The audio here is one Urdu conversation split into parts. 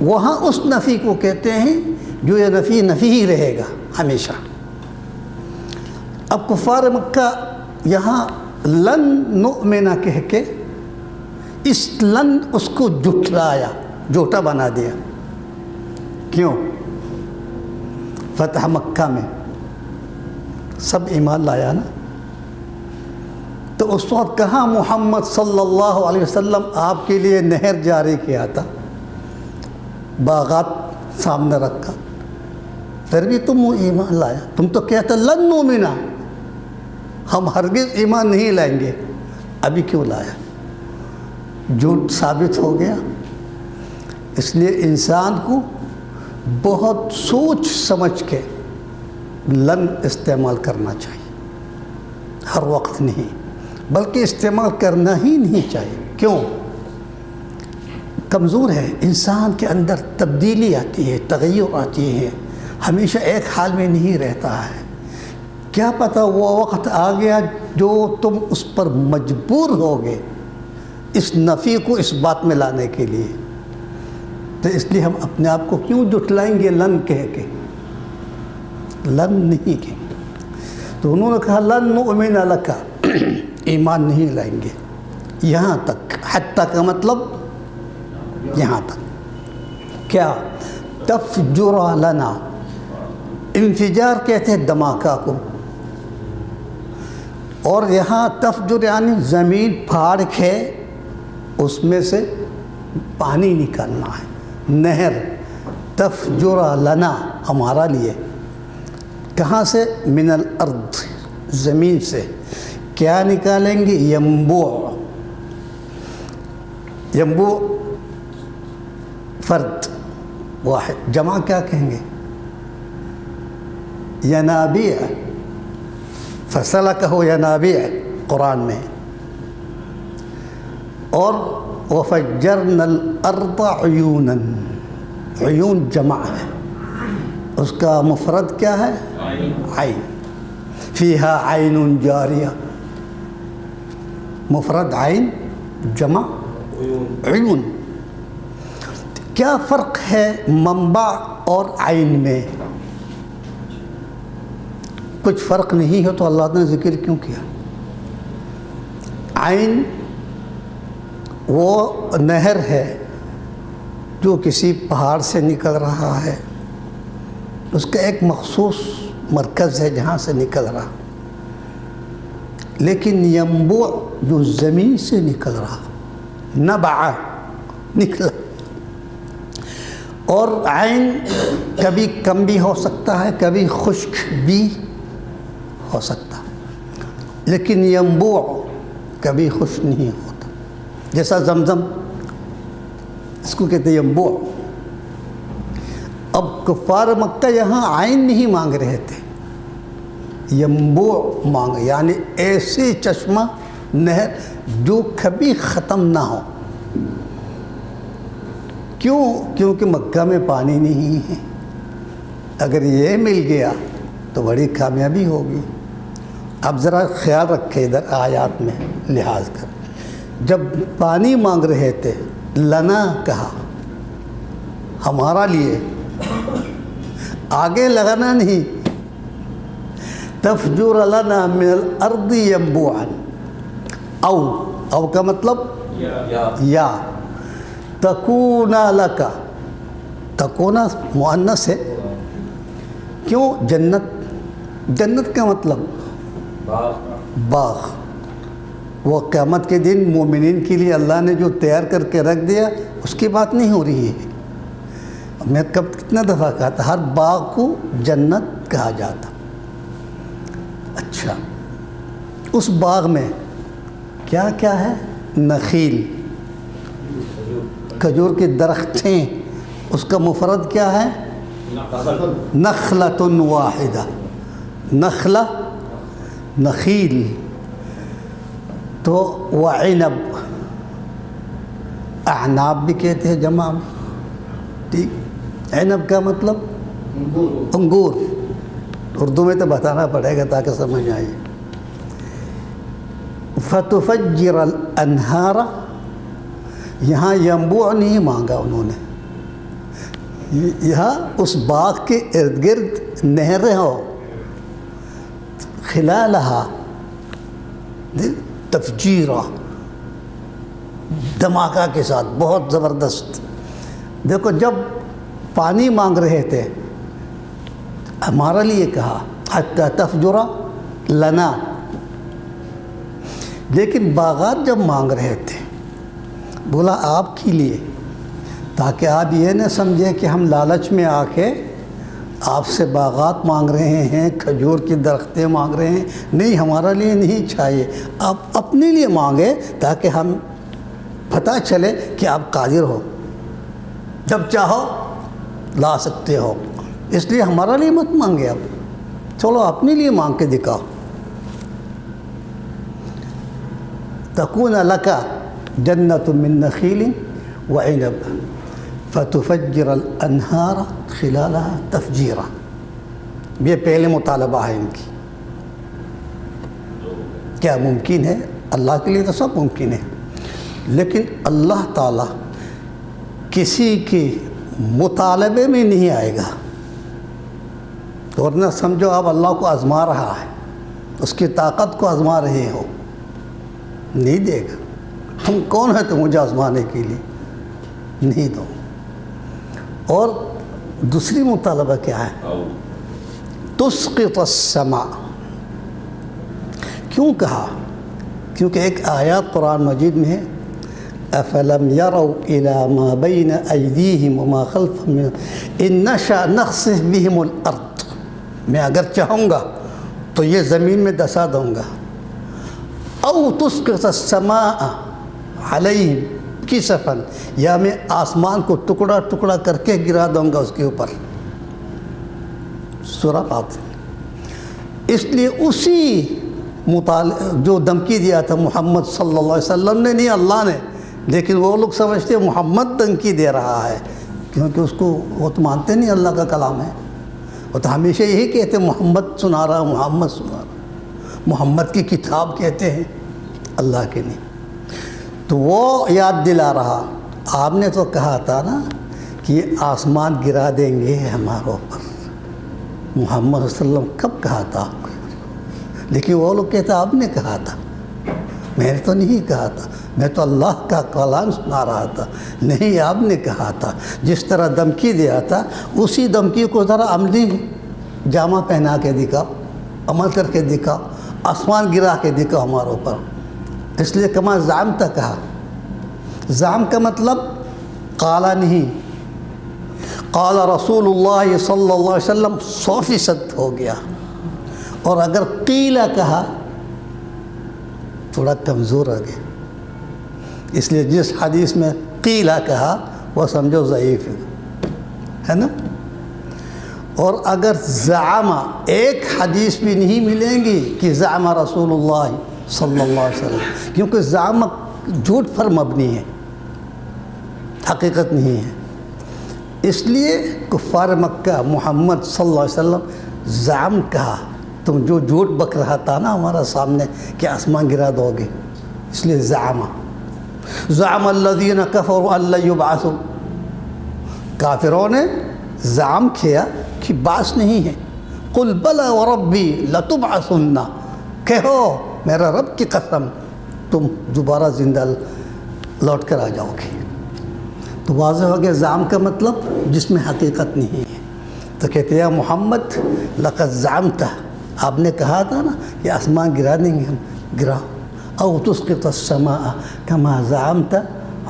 وہاں اس نفی کو کہتے ہیں جو یہ نفی ہی رہے گا ہمیشہ۔ اب کفار مکہ یہاں لن نؤمن کہہ کے اس لن اس کو جھٹلایا، جھوٹا بنا دیا۔ کیوں؟ فتح مکہ میں سب ایمان لایا نا، تو اس وقت کہاں محمد صلی اللہ علیہ وسلم آپ کے لیے نہر جاری کیا تھا، باغات سامنے رکھا، پھر بھی تم ایمان لایا۔ تم تو کہتے لن نؤمن، ہم ہرگز ایمان نہیں لائیں گے، ابھی کیوں لایا؟ جھوٹ ثابت ہو گیا۔ اس لیے انسان کو بہت سوچ سمجھ کے لن استعمال کرنا چاہیے، ہر وقت نہیں، بلکہ استعمال کرنا ہی نہیں چاہیے۔ کیوں؟ کمزور ہے انسان کے اندر، تبدیلی آتی ہے، تغیر آتی ہے، ہمیشہ ایک حال میں نہیں رہتا ہے۔ کیا پتہ وہ وقت آ گیا جو تم اس پر مجبور ہوگے اس نفی کو اس بات میں لانے کے لیے، تو اس لیے ہم اپنے آپ کو کیوں جھٹلائیں گے لن کہہ کے؟ لن نہیں کہ تو انہوں نے کہا لن نؤمن لک، ایمان نہیں لائیں گے یہاں تک۔ حتیٰ کا مطلب یہاں تک کیا؟ تفجر لنا، انفجار کہتے ہیں دھماکہ کو، اور یہاں تفجر یعنی زمین پھاڑ کے اس میں سے پانی نکالنا ہے، نہر۔ تفجر لنا ہمارا لیے، کہاں سے؟ من الارض، زمین سے۔ کیا نکالیں گے؟ ینبوع، ینبوع فرد واحد، جمع کیا کہیں گے؟ ینابیع، فسلکہ ینابیع قرآن میں۔ اور وفجرنا الارض عیونا، عیون جمع ہے، اس کا مفرد کیا ہے؟ عین۔ فیہا عین جاریہ، مفرد عین، جمع عیون۔ کیا فرق ہے منبع اور عین میں؟ کچھ فرق نہیں ہے تو اللہ نے ذکر کیوں کیا؟ عین وہ نہر ہے جو کسی پہاڑ سے نکل رہا ہے، اس کا ایک مخصوص مرکز ہے جہاں سے نکل رہا، لیکن ینبوع جو زمین سے نکل رہا، نبع نکلا۔ اور عین کبھی کم بھی ہو سکتا ہے، کبھی خشک بھی ہو سکتا ہے، لیکن ینبوع کبھی خشک نہیں ہوتا، جیسا زمزم، اس کو کہتے ہیں ینبوع۔ اب کفار مکہ یہاں عین نہیں مانگ رہے تھے، ینبوع مانگ، یعنی ایسی چشمہ، نہر جو کبھی ختم نہ ہو۔ کیوں؟ کیونکہ مکہ میں پانی نہیں ہے، اگر یہ مل گیا تو بڑی کامیابی ہوگی۔ اب ذرا خیال رکھے ادھر آیات میں لحاظ کر، جب پانی مانگ رہے تھے لنا کہا، ہمارا لیے، آگے لگانا نہیں۔ تفجر لنا من الارض ینبوعا، او کا مطلب یا، تکون لک، تکون مؤنث ہے، کیوں؟ جنت کا مطلب باغ، وہ قیامت کے دن مومنین کے لیے اللہ نے جو تیار کر کے رکھ دیا، اس کی بات نہیں ہو رہی ہے۔ میں کتنا دفعہ کہا تھا، ہر باغ کو جنت کہا جاتا۔ اچھا، اس باغ میں کیا کیا ہے؟ نخیل، کھجور کے درخت ہیں، اس کا مفرد کیا ہے؟ نخلۃ واحدہ، نخلہ نخیل۔ تو وعنب، اعناب بھی کہتے ہیں جمع، ٹھیک۔ عنب کا مطلب انگور، اردو میں تو بتانا پڑے گا تاکہ سمجھ آئے۔ فتفجر الانہار، یہاں ینبوع نہیں مانگا انہوں نے، یہاں اس باغ کے ارد گرد نہریں ہو، خلالہا تفجیرہ، دھماکہ کے ساتھ، بہت زبردست۔ دیکھو جب پانی مانگ رہے تھے ہمارے لیے کہا حتی تفجر لنا، لیکن باغات جب مانگ رہے تھے بولا آپ کے لیے، تاکہ آپ یہ نہ سمجھیں کہ ہم لالچ میں آ کے آپ سے باغات مانگ رہے ہیں، کھجور کی درختیں مانگ رہے ہیں، نہیں ہمارا لیے نہیں چاہیے، آپ اپنے لیے مانگے تاکہ ہم پتہ چلے کہ آپ قادر ہو، جب چاہو لا سکتے ہو، اس لیے ہمارا لیے مت مانگے، اب چلو اپنے لیے مانگ کے دکھاؤ۔ تکون لک جنت من نخیل وعنب فتفجر الانہار خلالها تفجیرا، یہ پہلے مطالبہ ہے ان کی۔ کیا ممکن ہے؟ اللہ کے لیے تو سب ممکن ہے، لیکن اللہ تعالیٰ کسی کے مطالبے میں نہیں آئے گا، اور نہ سمجھو آپ اللہ کو آزما رہا ہے، اس کی طاقت کو آزما رہے ہو، نہیں دے گا۔ تم کون ہے تو مجھے آزمانے کے لیے؟ نہیں دو۔ اور دوسری مطالبہ کیا ہے؟ تسقط السماء، کیوں کہا؟ کیونکہ ایک آیات قرآن مجید میں ہے افلم يروا الى ما بين ايديهم وما خلفهم ان نشأ نخسف بهم الارض، میں اگر چاہوں گا تو یہ زمین میں دسا دوں گا، او تسقط السماء عليهم کسفا، یا میں آسمان کو ٹکڑا ٹکڑا کر کے گرا دوں گا اس کے اوپر۔ سورہ فاطر۔ اس لیے اسی جو دھمکی دیا تھا محمد صلی اللہ علیہ وسلم نے، نہیں اللہ نے، لیکن وہ لوگ سمجھتے ہیں محمد دھمکی دے رہا ہے، کیونکہ اس کو وہ تو مانتے نہیں اللہ کا کلام ہے، وہ تو ہمیشہ یہی کہتے ہیں محمد سنا رہا، محمد سنا رہا، محمد کی کتاب کہتے ہیں، اللہ کے نہیں۔ تو وہ یاد دلا رہا، آپ نے تو کہا تھا نا کہ یہ آسمان گرا دیں گے ہمارے اوپر، محمد صلی اللہ علیہ وسلم کب کہا تھا آپ کو؟ لیکن وہ لوگ کہتے آپ نے کہا تھا، میں نے تو نہیں کہا تھا، میں تو اللہ کا کلام سنا رہا تھا۔ نہیں، آپ نے کہا تھا، جس طرح دھمکی دیا تھا اسی دھمکی کو ذرا عملی جامہ پہنا کے دکھاؤ، عمل کر کے دکھاؤ، آسمان گرا کے دکھاؤ ہمارے اوپر۔ اس لیے کما زعمت کہا، زعم کا مطلب قالا نہیں، قال رسول اللہ صلی اللہ علیہ وسلم 100% ہو گیا، اور اگر قیلا کہا تھوڑا کمزور آ گیا، اس لیے جس حدیث میں قیلا کہا وہ سمجھو ضعیف ہے نا۔ اور اگر زعما، ایک حدیث بھی نہیں ملیں گی کہ زعم رسول اللہ صلی اللہ علیہ وسلم، کیونکہ زعم جھوٹ پر مبنی ہے، حقیقت نہیں ہے۔ اس لیے کفار مکہ محمد صلی اللہ علیہ وسلم زعم کہا، تم جو جھوٹ بک رہا تھا نا ہمارا سامنے کہ آسمان گرا دو گے، اس لیے زعم الذین کفروا ان لن یبعثوا، کافروں نے زعم کیا کہ بعث نہیں ہے۔ قل بلی وربی لتبعثن، کہو میرا رب کی قسم تم دوبارہ زندہ لوٹ کر آ جاؤ گے۔ تو واضح ہو گیا زعم کا مطلب جس میں حقیقت نہیں ہے۔ تو کہتے ہیں محمد لقد زعمت، آپ نے کہا تھا نا کہ آسمان گرا دیں گے ہم، گراؤ۔ او تسقط السماء کما زعمت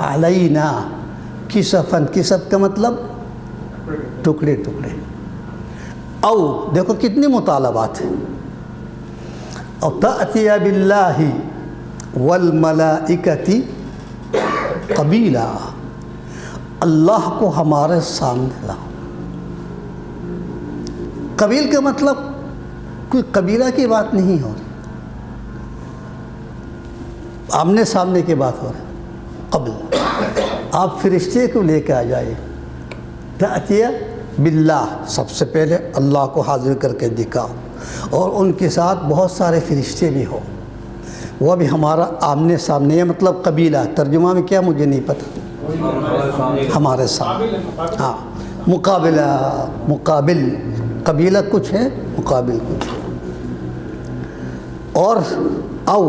علینا کسفا، کسف کا مطلب ٹکڑے ٹکڑے۔ او دیکھو کتنی مطالبات ہیں، او تأتی باللہ والملائکۃ قبیلا، اللہ کو ہمارے سامنے لاؤ۔ قبیل کا مطلب کوئی قبیلہ کی بات نہیں ہو رہی، آمنے سامنے کی بات ہو رہی۔ قبل آپ فرشتے کو لے کے آ جائے، تأتی باللہ، سب سے پہلے اللہ کو حاضر کر کے دکھاؤ، اور ان کے ساتھ بہت سارے فرشتے بھی ہو، وہ بھی ہمارا آمنے سامنے۔ یہ مطلب قبیلہ، ترجمہ میں کیا مجھے نہیں پتہ، ہمارے سامنے، ہاں مقابلہ، مقابل، قبیلہ کچھ ہے، مقابل کچھ ہے. اور او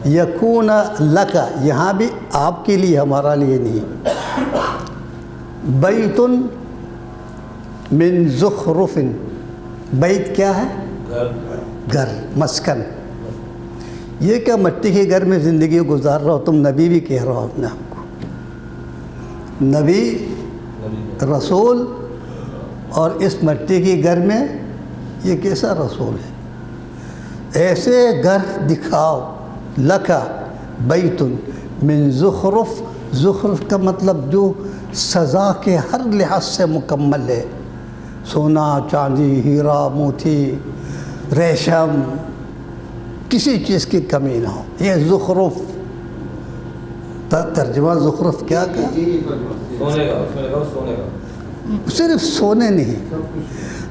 یکون لک، یہاں بھی آپ کے لیے، ہمارا لیے نہیں. بیت من زخرف، بیت کیا ہے؟ گھر، مسکن. یہ کیا مٹی کے گھر میں زندگی گزار رہا ہو؟ تم نبی بھی کہہ رہا ہو اپنے آپ کو، نبی رسول، اور اس مٹی کے گھر میں یہ کیسا رسول ہے؟ ایسے گھر دکھاؤ. لکا بیت من زخرف، زخرف کا مطلب جو سزا کے ہر لحاظ سے مکمل ہے، سونا، چاندی، ہیرا، موتی، ریشم، کسی چیز کی کمی نہ ہو. یہ زخرف، ترجمہ زخرف کیا کہا؟ صرف سونے نہیں.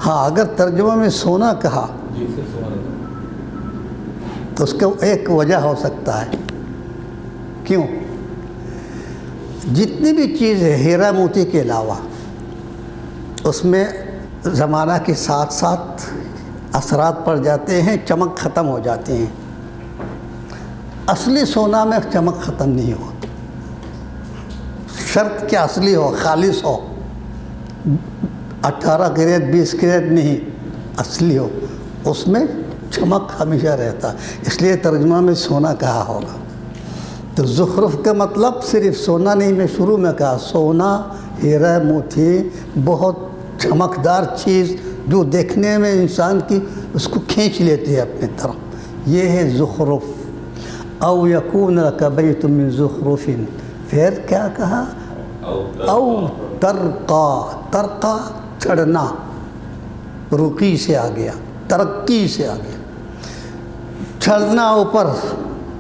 ہاں اگر ترجمہ میں سونا کہا تو اس کا ایک وجہ ہو سکتا ہے. کیوں؟ جتنی بھی چیز ہے ہیرا موتی کے علاوہ، اس میں زمانہ کے ساتھ ساتھ اثرات پڑ جاتے ہیں، چمک ختم ہو جاتے ہیں. اصلی سونا میں چمک ختم نہیں ہوتی. شرط کہ اصلی ہو، خالص ہو، 18 کیرٹ 20 کیرٹ نہیں، اصلی ہو، اس میں چمک ہمیشہ رہتا. اس لیے ترجمہ میں سونا کہا ہوگا. تو زخرف کا مطلب صرف سونا نہیں، میں شروع میں کہا سونا، ہیرا موتی، بہت چمکدار چیز جو دیکھنے میں انسان کی اس کو کھینچ لیتی ہے اپنے طرف، یہ ہے زخرف. او یکون لک بیت من زخرف، پھر کیا کہا؟ او ترقا، ترقا چڑھنا، رقی سے آ گیا، ترقی سے آ گیا، چڑھنا اوپر.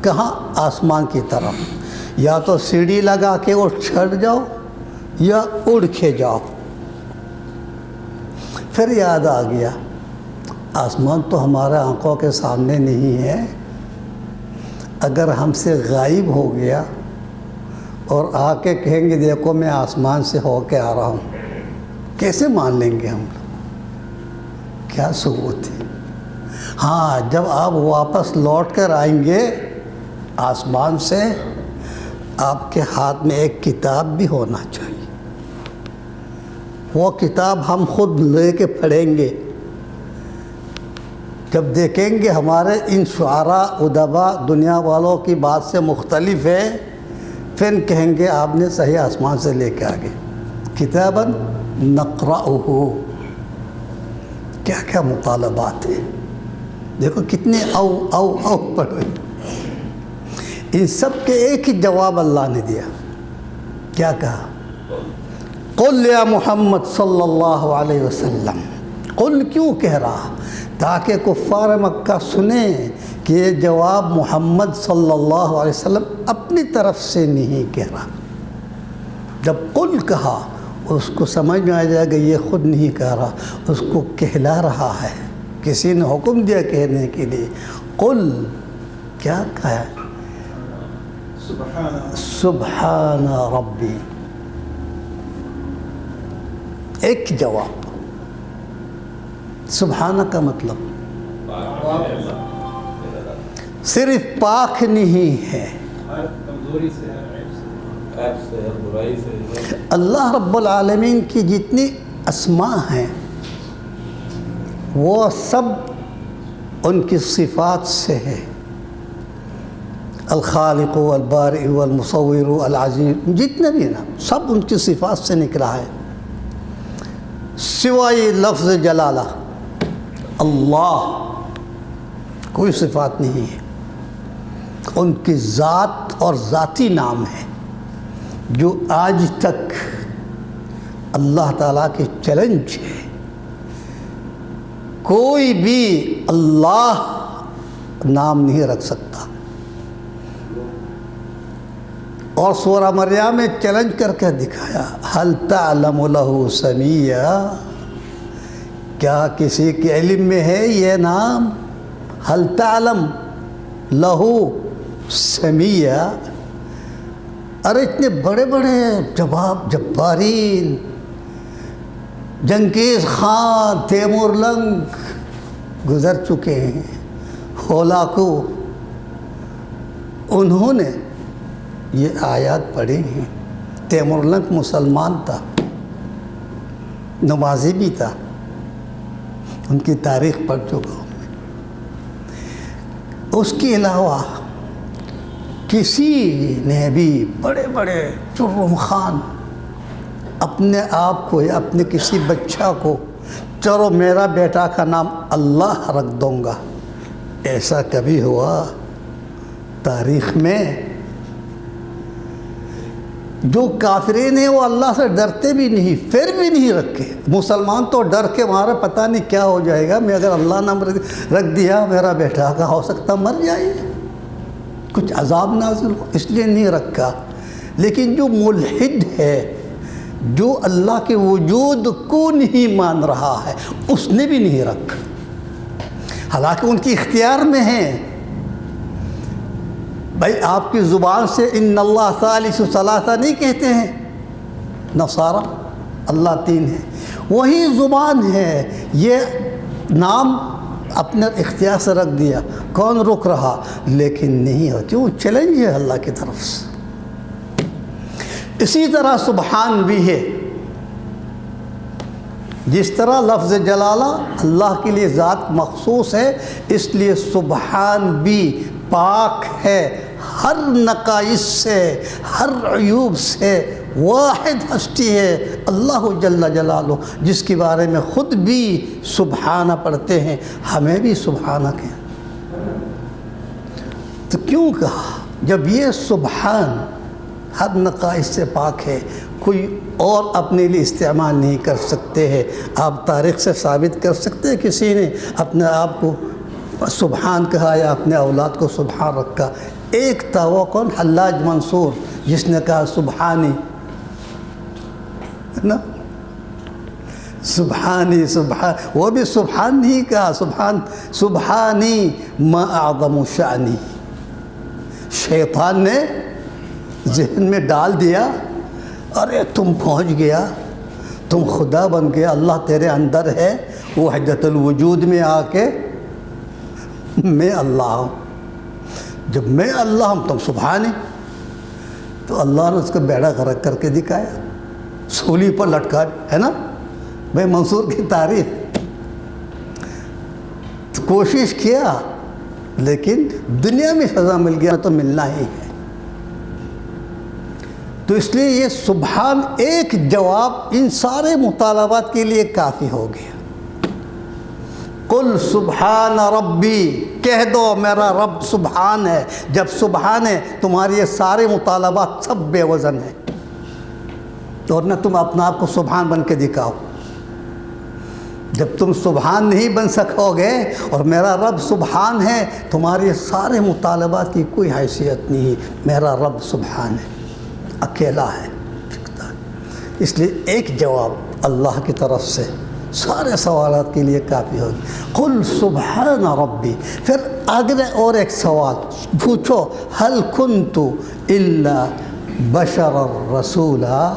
کہاں؟ آسمان کی طرف. یا تو سیڑھی لگا کے وہ چڑھ جاؤ یا اڑ کے جاؤ. پھر یاد آ گیا آسمان تو ہمارے آنکھوں کے سامنے نہیں ہے. اگر ہم سے غائب ہو گیا اور آ کے کہیں گے دیکھو میں آسمان سے ہو کے آ رہا ہوں، کیسے مان لیں گے ہم لوگ؟ کیا ثبوت ہے؟ ہاں جب آپ واپس لوٹ کر آئیں گے آسمان سے، آپ کے ہاتھ میں ایک کتاب بھی ہونا چاہیے. وہ کتاب ہم خود لے کے پڑھیں گے. جب دیکھیں گے ہمارے ان شعراء ادبا دنیا والوں کی بات سے مختلف ہے، پھر کہیں گے آپ نے صحیح آسمان سے لے کے آگے. کتاباً نقرأہ، کیا کیا مطالبات ہیں. دیکھو کتنے او او او پڑھ رہے. ان سب کے ایک ہی جواب اللہ نے دیا. کیا کہا؟ قل یا محمد صلی اللہ علیہ وسلم. قل کیوں کہہ رہا؟ تاکہ کفار مکہ سنیں کہ یہ جواب محمد صلی اللہ علیہ وسلم اپنی طرف سے نہیں کہہ رہا. جب قل کہا اس کو سمجھ میں آ جائے گا یہ خود نہیں کہہ رہا، اس کو کہلا رہا ہے، کسی نے حکم دیا کہنے کے لیے. قل کیا کہا؟ سبحان ربی. ایک جواب. سبحانہ کا مطلب صرف پاک نہیں ہے، اللہ رب العالمین کی جتنی اسماء ہیں وہ سب ان کی صفات سے ہے. الخالق والبارئ والمصور والعزیز، جتنے بھی نا سب ان کی صفات سے نکلا ہے، سوائے لفظ جلالہ اللہ کوئی صفات نہیں ہے. ان کی ذات اور ذاتی نام ہے جو آج تک اللہ تعالیٰ کے چیلنج ہے. کوئی بھی اللہ نام نہیں رکھ سکتا. اور سورہ مریم میں چیلنج کر کے دکھایا، هل تعلم له سمیہ، کیا کسی کے علم میں ہے یہ نام؟ هل تعلم له سمیہ، ارے اتنے بڑے بڑے جبارین، جنگیز خان، تیمور لنگ گزر چکے ہیں، ہولاکو، انہوں نے یہ آیات پڑھی ہیں۔ تیمور لنگ مسلمان تھا، نمازی بھی تھا، ان کی تاریخ پڑھ چکا ہوں میں۔ اس کے علاوہ کسی نے بھی بڑے بڑے چرم خان اپنے آپ کو یا اپنے کسی بچہ کو چلو میرا بیٹا کا نام اللہ رکھ دوں گا، ایسا کبھی ہوا تاریخ میں؟ جو کافرین ہیں وہ اللہ سے ڈرتے بھی نہیں، پھر بھی نہیں رکھے۔ مسلمان تو ڈر کے مارا پتہ نہیں کیا ہو جائے گا، میں اگر اللہ نام رکھ دیا میرا بیٹا کا ہو سکتا مر جائے، کچھ عذاب نازل ہو، اس لیے نہیں رکھا۔ لیکن جو ملحد ہے، جو اللہ کے وجود کو نہیں مان رہا ہے، اس نے بھی نہیں رکھا، حالانکہ ان کی اختیار میں ہیں۔ بھائی آپ کی زبان سے ان اللہ ثالث ثلاثہ نہیں کہتے ہیں نصارہ، اللہ تین ہے، وہی زبان ہے، یہ نام اپنے اختیار سے رکھ دیا، کون رک رہا؟ لیکن نہیں ہو، کیوں؟ چیلنج ہے اللہ کی طرف سے۔ اسی طرح سبحان بھی ہے، جس طرح لفظ جلالہ اللہ کے لیے ذات مخصوص ہے، اس لیے سبحان بھی پاک ہے ہر نقائص سے، ہر عیوب سے، واحد ہستی ہے اللہ جل جلالہ، جس کے بارے میں خود بھی سبحانہ پڑھتے ہیں، ہمیں بھی سبحانہ کہیں۔ تو کیوں کہا؟ جب یہ سبحان ہر نقائص سے پاک ہے، کوئی اور اپنے لیے استعمال نہیں کر سکتے ہیں۔ آپ تاریخ سے ثابت کر سکتے ہیں کسی نے اپنے آپ کو سبحان کہا یا اپنے اولاد کو سبحان رکھا؟ ایک تھا، وہ کون؟ حلاج منصور، جس نے کہا سبحانی، نا سبحانی سبحان، وہ بھی سبحان نہیں کہا، سبحانی ما اعظم شانی۔ شیطان نے ذہن میں ڈال دیا، ارے تم پہنچ گیا، تم خدا بن گیا، اللہ تیرے اندر ہے، وحدت الوجود میں آ کے میں اللہ ہوں۔ جب میں اللہ ہوں تم سبحانی، تو اللہ نے اس کو بیڑا غرق کر کے دکھایا، سولی پر لٹکا، ہے نا بھائی منصور کی تعریف۔ تو کوشش کیا، لیکن دنیا میں سزا مل گیا تو ملنا ہی ہے۔ تو اس لیے یہ سبحان ایک جواب ان سارے مطالبات کے لیے کافی ہو گیا۔ قل سبحان ربی، کہہ دو میرا رب سبحان ہے۔ جب سبحان ہے تمہارے یہ سارے مطالبات سب بے وزن ہیں، اور نہ تم اپنا آپ کو سبحان بن کے دکھاؤ۔ جب تم سبحان نہیں بن سکو گے اور میرا رب سبحان ہے، تمہارے سارے مطالبات کی کوئی حیثیت نہیں۔ میرا رب سبحان ہے، اکیلا ہے۔ اس لیے ایک جواب اللہ کی طرف سے سارے سوالات کے لیے کافی ہوگی۔ قل سبحان ربی، پھر آگے اور ایک سوال پوچھو، هل كنت الا بشر رسولا،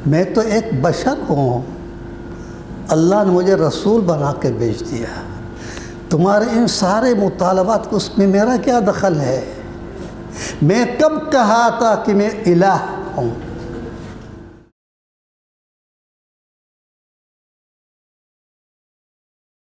میں تو ایک بشر ہوں، اللہ نے مجھے رسول بنا کے بھیج دیا، تمہارے ان سارے مطالبات کو اس میں میرا کیا دخل ہے؟ میں کب کہا تھا کہ میں الہ ہوں؟